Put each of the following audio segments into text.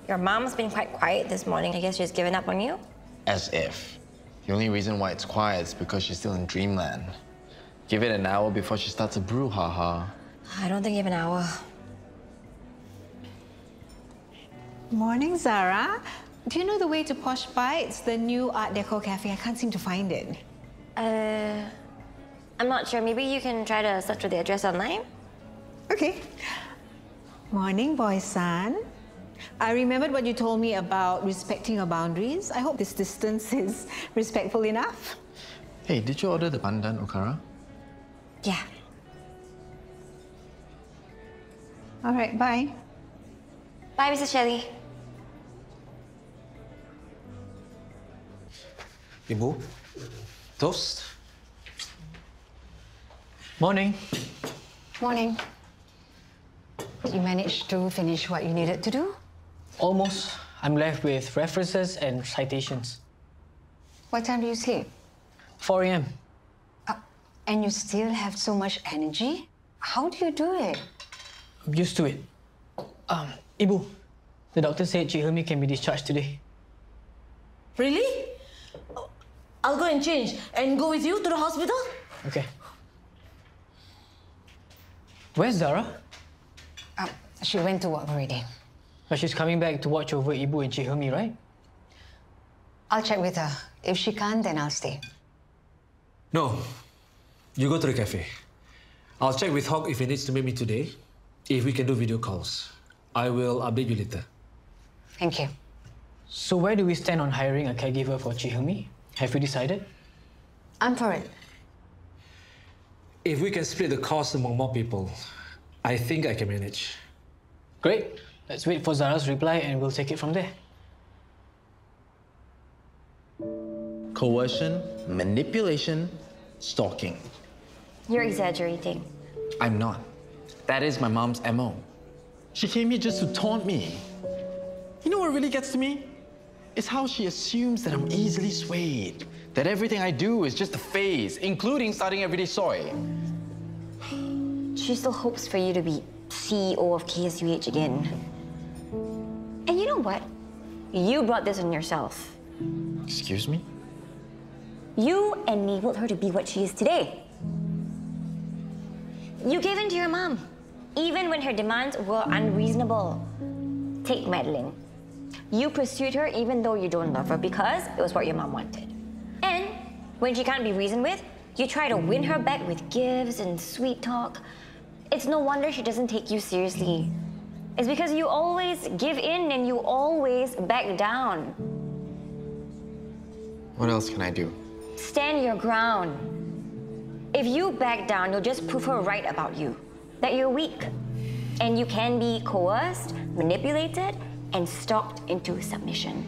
Your mom's been quite quiet this morning. I guess she's given up on you? As if. The only reason why it's quiet is because she's still in dreamland. Give it an hour before she starts a brouhaha. I don't think even an hour. Morning, Zara. Do you know the way to Posh Bites, the new Art Deco cafe? I can't seem to find it. I'm not sure. Maybe you can try to search for the address online? Okay. Morning, boy son. I remembered what you told me about respecting your boundaries. I hope this distance is respectful enough. Hey, did you order the pandan okara? Yeah. All right, bye. Bye, Mrs. Shelley. Ibu, toast. Morning. Morning. You managed to finish what you needed to do? Almost. I'm left with references and citations. What time do you sleep? 4 a.m. And you still have so much energy? How do you do it? I'm used to it. Ibu, the doctor said Cik Helmi can be discharged today. Really? I'll go and change and go with you to the hospital. Okay. Where's Zara? She went to work already. But she's coming back to watch over Ibu and Cik Helmi, right? I'll check with her. If she can't, then I'll stay. No, you go to the cafe. I'll check with Hawk if he needs to meet me today. If we can do video calls, I will update you later. Thank you. So where do we stand on hiring a caregiver for Cik Helmi? Have we decided? I'm for it. If we can split the cost among more people, I think I can manage. Great. Let's wait for Zara's reply and we'll take it from there. Coercion, manipulation, stalking. You're exaggerating. I'm not. That is my mom's MO. She came here just to taunt me. You know what really gets to me? It's how she assumes that I'm easily swayed. That everything I do is just a phase, including starting everyday soy. She still hopes for you to be CEO of KSUH again. And you know what? You brought this on yourself. Excuse me? You enabled her to be what she is today. You gave in to your mom, even when her demands were unreasonable. Take Madeline. You pursued her even though you don't love her because it was what your mom wanted. And when she can't be reasoned with, you try to win her back with gifts and sweet talk. It's no wonder she doesn't take you seriously. It's because you always give in and you always back down. What else can I do? Stand your ground. If you back down, you'll just prove her right about you. That you're weak. And you can be coerced, manipulated, and stalked into submission.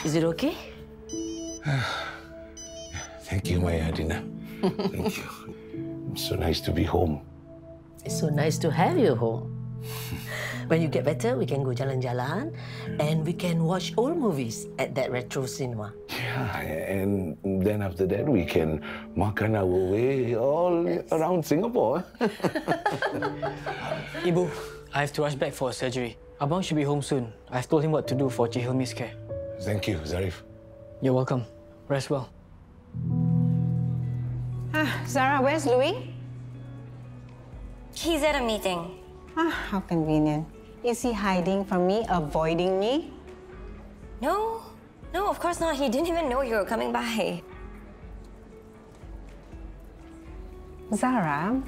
Is it okay? Thank you, Maya Adina. Thank you. It's so nice to be home. It's so nice to have you home. When you get better, we can go jalan-jalan and we can watch old movies at that retro cinema. Yeah, and then after that, we can makan our way all around Singapore. Ibu, I have to rush back for a surgery. Abang should be home soon. I've told him what to do for Cik Helmi's care. Thank you, Zaryf. You're welcome. Rest well. Zara, where's Louis? He's at a meeting. How convenient. Is he hiding from me, avoiding me? No, of course not. He didn't even know you were coming by. Zara,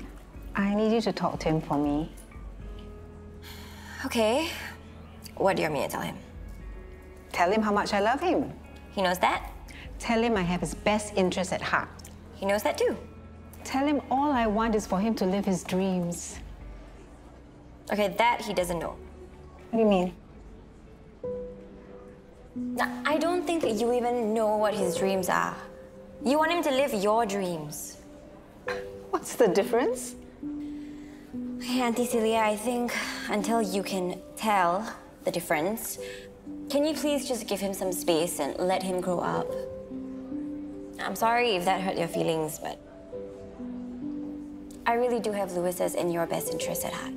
I need you to talk to him for me. Okay. What do you want me to tell him? Tell him how much I love him. He knows that? Tell him I have his best interest at heart. He knows that too. Tell him all I want is for him to live his dreams. Okay, that he doesn't know. What do you mean? I don't think that you even know what his dreams are. You want him to live your dreams. What's the difference? Hey, Auntie Celia, I think until you can tell the difference, can you please just give him some space and let him grow up? I'm sorry if that hurt your feelings, but I really do have Lewis's in your best interest at heart.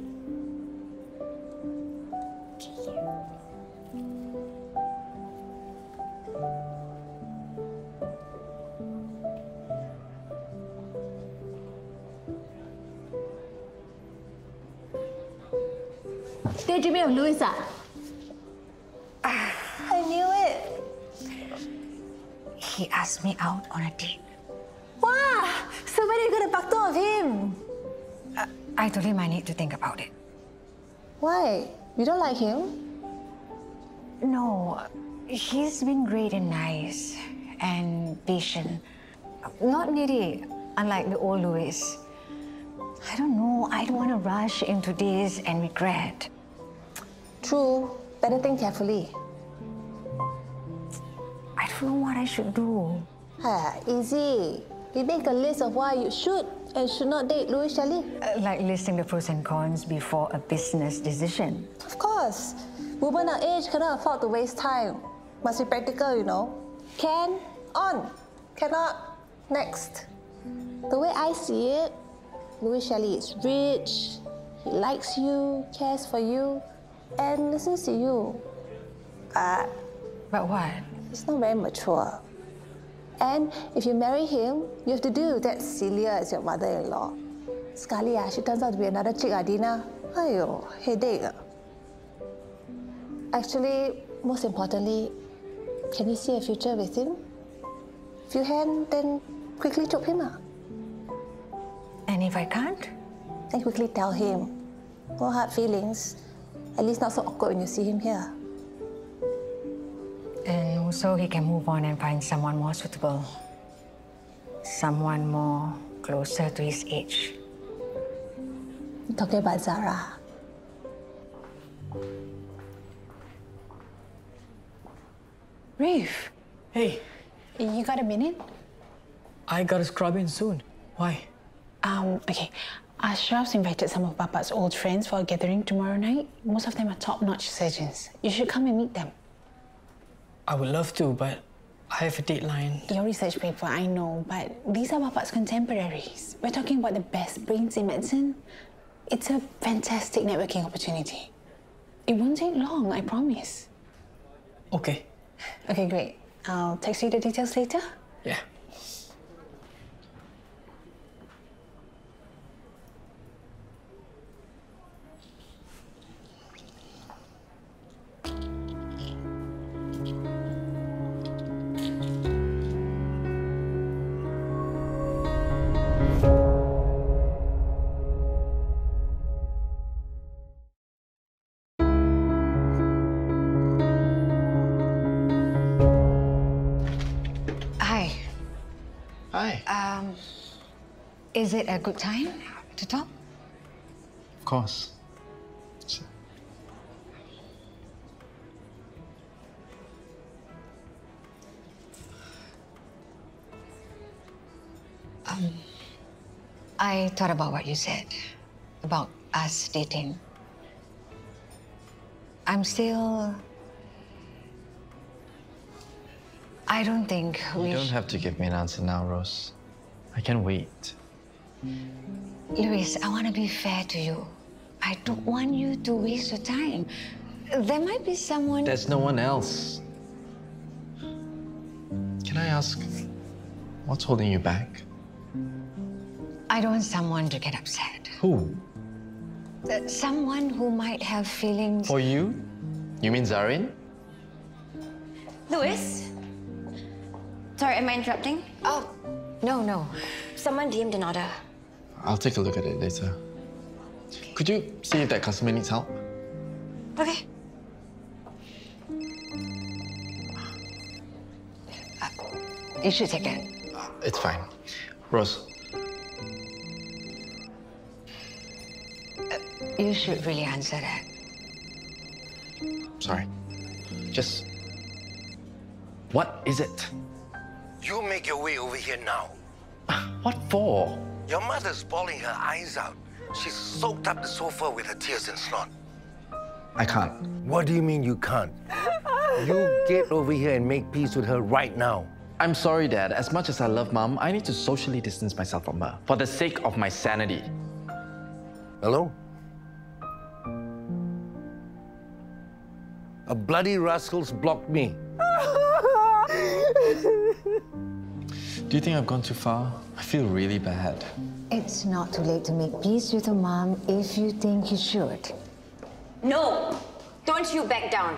Daydreaming of Louis, I knew it. He asked me out on a date. Wow! So when are you going to back door of him? I told him I need to think about it. Why? You don't like him? No, he's been great and nice and patient. Not needy, unlike the old Louis. I don't know, I don't want to rush into this and regret. True. Better think carefully. I don't know what I should do. Easy. We make a list of why you should and should not date Louis Shelley. Like listing the pros and cons before a business decision. Of course. Women our age cannot afford to waste time. Must be practical, you know. Can, on. Cannot, next. The way I see it, Louis Shelley is rich, he likes you, cares for you, and listens to you. But what? He's not very mature. And if you marry him, you have to deal with that Celia as your mother-in-law. Sekali, she turns out to be another chick, Adina. Aiyo, headache. Actually, most importantly, can you see a future with him? If you can, then quickly chope him. And if I can't? Then quickly tell him. No hard feelings. At least not so awkward when you see him here. And also he can move on and find someone more suitable. Someone more closer to his age. I'm talking about Zara. Rafe, Hey, you got a minute? I gotta scrub in soon. Why? Okay. Ashraf's invited some of Papa's old friends for a gathering tomorrow night. Most of them are top-notch surgeons. You should come and meet them. I would love to, but I have a deadline. Your research paper, I know, but these are Papa's contemporaries. We're talking about the best brains in medicine. It's a fantastic networking opportunity. It won't take long, I promise. Okay. Okay, great. I'll text you the details later. Yeah. Hi. Hi. Is it a good time to talk? Of course. I thought about what you said about us dating. I'm still... I don't think we... You don't have to give me an answer now, Rose. I can wait. Louis, I want to be fair to you. I don't want you to waste your time. There might be someone... There's no one else. Can I ask, what's holding you back? I don't want someone to get upset. Who? Someone who might have feelings... For you? You mean Zarin? Louis? Sorry, am I interrupting? Oh, no. Someone DM'd an order. I'll take a look at it later. Could you see if that customer needs help? Okay. You should take it. It's fine. Rose, You should really answer that. sorry. Just... What is it? You make your way over here now. What for? Your mother's bawling her eyes out. She's soaked up the sofa with her tears and snot. I can't. What do you mean you can't? You get over here and make peace with her right now. I'm sorry, Dad. As much as I love Mom, I need to socially distance myself from her for the sake of my sanity. Hello? A bloody rascal's blocked me. Do you think I've gone too far? I feel really bad. It's not too late to make peace with your mom if you think you should. No! Don't you back down.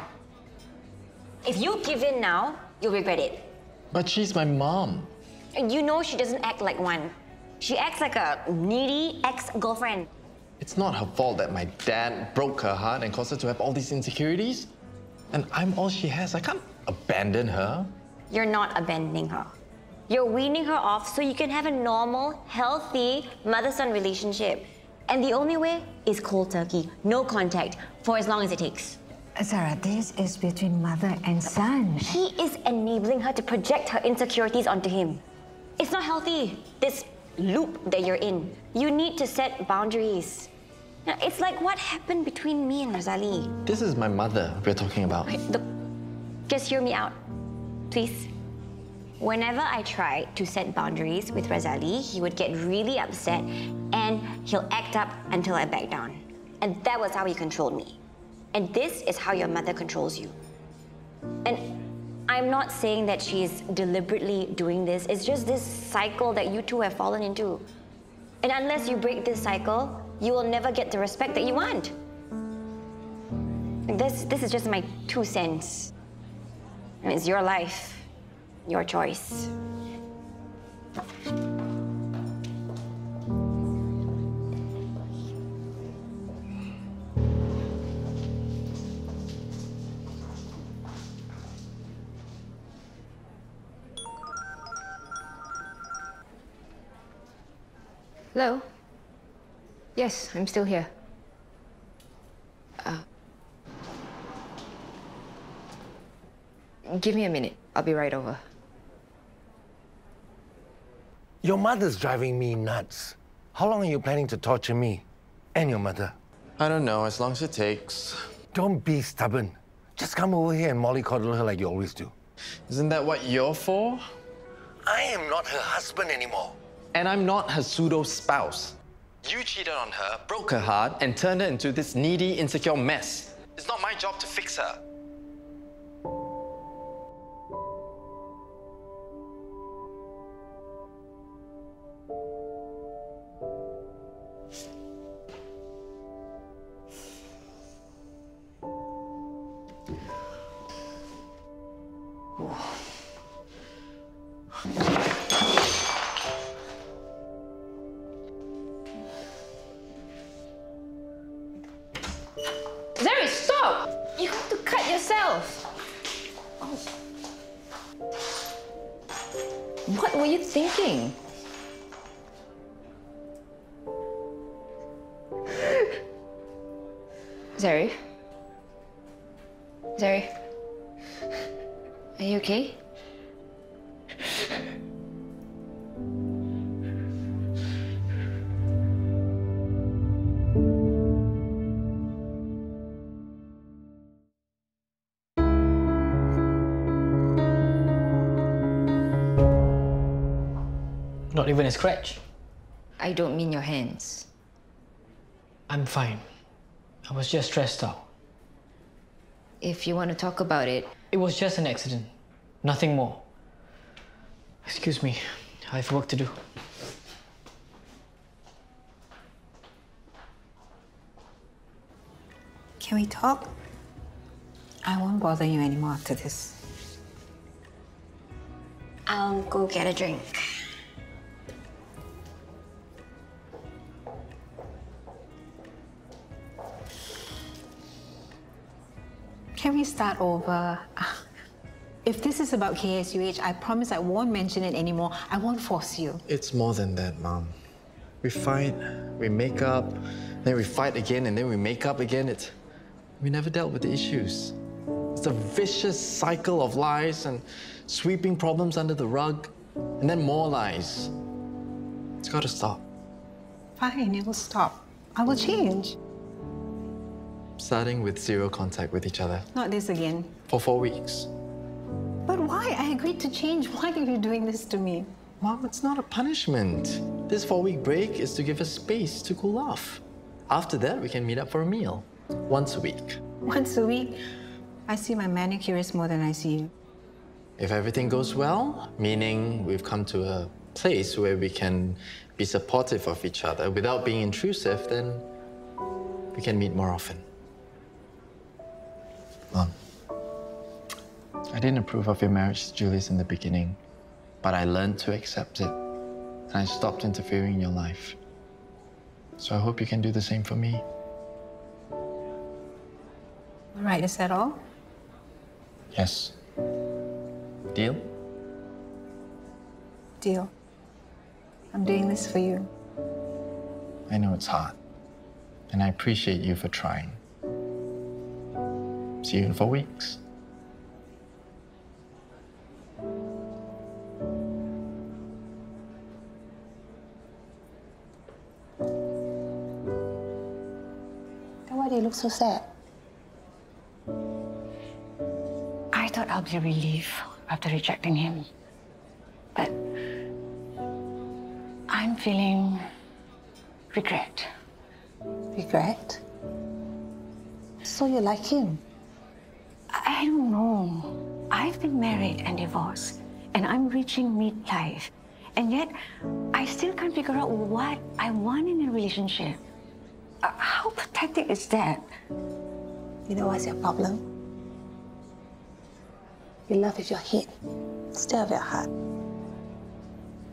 If you give in now, you'll regret it. But she's my mom. And you know she doesn't act like one. She acts like a needy ex-girlfriend. It's not her fault that my dad broke her heart and caused her to have all these insecurities. And I'm all she has. I can't abandon her. You're not abandoning her. You're weaning her off so you can have a normal, healthy mother-son relationship. And the only way is cold turkey, no contact, for as long as it takes. Zara, this is between mother and son. He is enabling her to project her insecurities onto him. It's not healthy, this loop that you're in. You need to set boundaries. Now, it's like what happened between me and Razali. This is my mother we're talking about. Okay, look, just hear me out, please. Whenever I tried to set boundaries with Razali, he would get really upset and he'll act up until I back down. And that was how he controlled me. And this is how your mother controls you. And I'm not saying that she's deliberately doing this. It's just this cycle that you two have fallen into. And unless you break this cycle, you will never get the respect that you want. This is just my 2 cents. And it's your life, your choice. Hello? Yes, I'm still here. Give me a minute. I'll be right over. Your mother's driving me nuts. How long are you planning to torture me and your mother? I don't know, as long as it takes. Don't be stubborn. Just come over here and mollycoddle her like you always do. Isn't that what you're for? I am not her husband anymore. And I'm not her pseudo-spouse. You cheated on her, broke her heart, and turned her into this needy, insecure mess. It's not my job to fix her. Zaryf, stop! You have to cut yourself. What were you thinking? Zaryf? Zaryf? Are you okay? Not even a scratch. I don't mean your hands. I'm fine. I was just stressed out. If you want to talk about it... It was just an accident. Nothing more. Excuse me. I have work to do. Can we talk? I won't bother you anymore after this. I'll go get a drink. Can we start over? If this is about KSUH, I promise I won't mention it anymore. I won't force you. It's more than that, Mom. We fight, we make up, then we fight again, and then we make up again. We never dealt with the issues. It's a vicious cycle of lies and sweeping problems under the rug, and then more lies. It's got to stop. Fine, it will stop. I will change. Starting with 0 contact with each other. Not this again. For 4 weeks. But why? I agreed to change. Why are you doing this to me? Mom, it's not a punishment. This 4-week break is to give us space to cool off. After that, we can meet up for a meal. Once a week. Once a week? I see my manicurist more than I see you. If everything goes well, meaning we've come to a place where we can be supportive of each other without being intrusive, then we can meet more often. Mom, I didn't approve of your marriage to Julius in the beginning, but I learned to accept it, and I stopped interfering in your life. So I hope you can do the same for me. All right, is that all? Yes. Deal? Deal. I'm doing this for you. I know it's hard, and I appreciate you for trying. See you in 4 weeks. Then why do you look so sad? I thought I'll be relieved after rejecting him. But I'm feeling regret. Regret? So you like him? I don't know. I've been married and divorced, and I'm reaching midlife. And yet, I still can't figure out what I want in a relationship. How pathetic is that? You know what's your problem? You love with your head instead of your heart.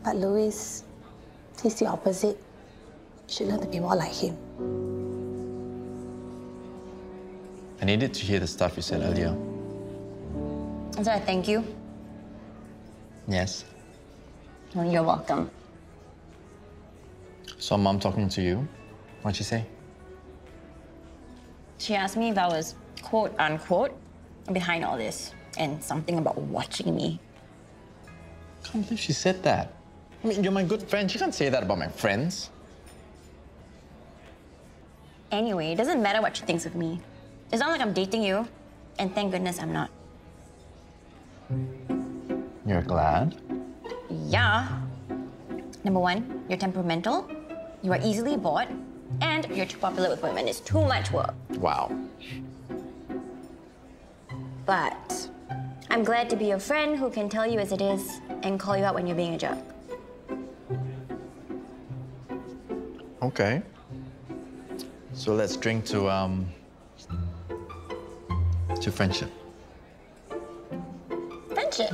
But Louis, he's the opposite. You should learn to be more like him. I needed to hear the stuff you said earlier. Is that a thank you? Yes. Oh, you're welcome. So Mom talking to you. What'd she say? She asked me if I was quote unquote behind all this and something about watching me. Can't believe she said that. I mean, you're my good friend. She can't say that about my friends. Anyway, it doesn't matter what she thinks of me. It's not like I'm dating you, and thank goodness I'm not. You're glad? Yeah. Number one, you're temperamental, you are easily bored, and you're too popular with women. It's too much work. Wow. But I'm glad to be your friend who can tell you as it is and call you out when you're being a jerk. Okay. So let's drink to friendship. Friendship?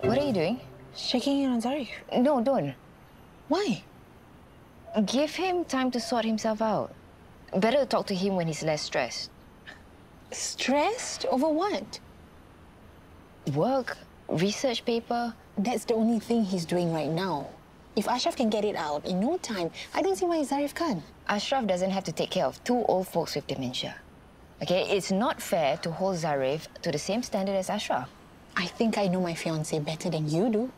What are you doing? Shaking it on Zaryf. No, don't. Why? Give him time to sort himself out. Better to talk to him when he's less stressed. Stressed? Over what? Work, research paper. That's the only thing he's doing right now. If Ashraf can get it out in no time, I don't see why Zaryf can't. Ashraf doesn't have to take care of 2 old folks with dementia. Okay, it's not fair to hold Zaryf to the same standard as Ashraf. I think I know my fiancé better than you do.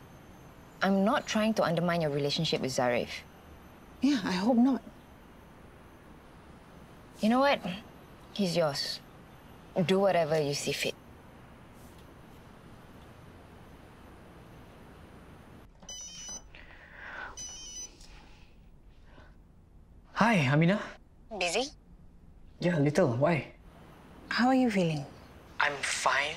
I'm not trying to undermine your relationship with Zaryf. Yeah, I hope not. You know what? He's yours. Do whatever you see fit. Hi, Amina. Busy? Yeah, a little. Why? How are you feeling? I'm fine.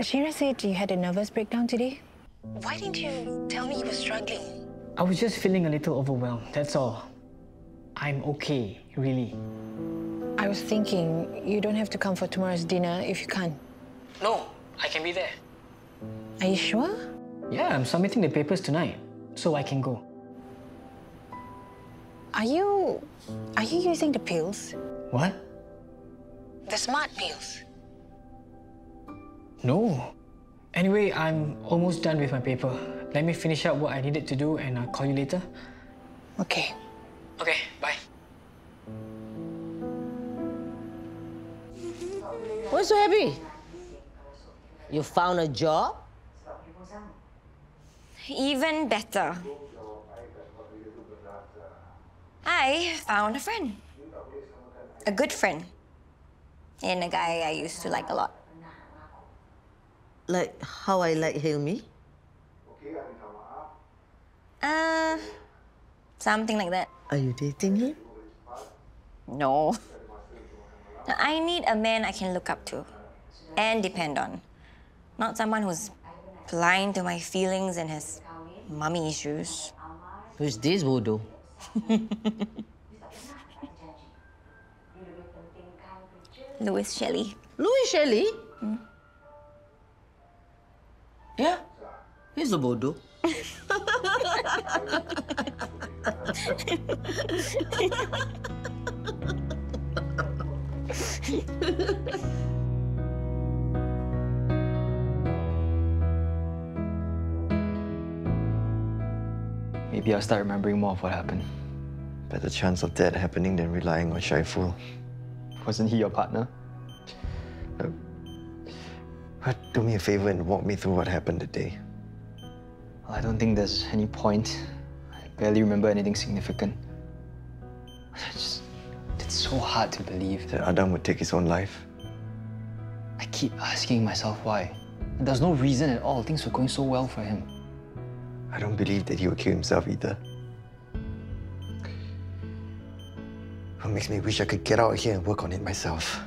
Shira said you had a nervous breakdown today. Why didn't you tell me you were struggling? I was just feeling a little overwhelmed, that's all. I'm okay, really. I was thinking you don't have to come for tomorrow's dinner if you can't. No, I can be there. Are you sure? Yeah, I'm submitting the papers tonight, so I can go. Are you using the pills? What? The smart pills. No. Anyway, I'm almost done with my paper. Let me finish up what I needed to do and I'll call you later. Okay. Okay, bye. Why so happy? You found a job? Even better. I found a friend. A good friend. And a guy I used to like a lot. Like how I like Hilmi? Something like that. Are you dating him? No. I need a man I can look up to and depend on. Not someone who's blind to my feelings and has mommy issues. Who's this bodoh? Louis Shelley. Louis Shelley? Hmm? Yeah, he's a bodoh. Maybe I'll start remembering more of what happened. Better chance of that happening than relying on Shaiful. Wasn't he your partner? But do me a favor and walk me through what happened today. Well, I don't think there's any point. I barely remember anything significant. It's so hard to believe. That Adam would take his own life. I keep asking myself why. And there's no reason at all. Things were going so well for him. I don't believe that he would kill himself either. What makes me wish I could get out of here and work on it myself.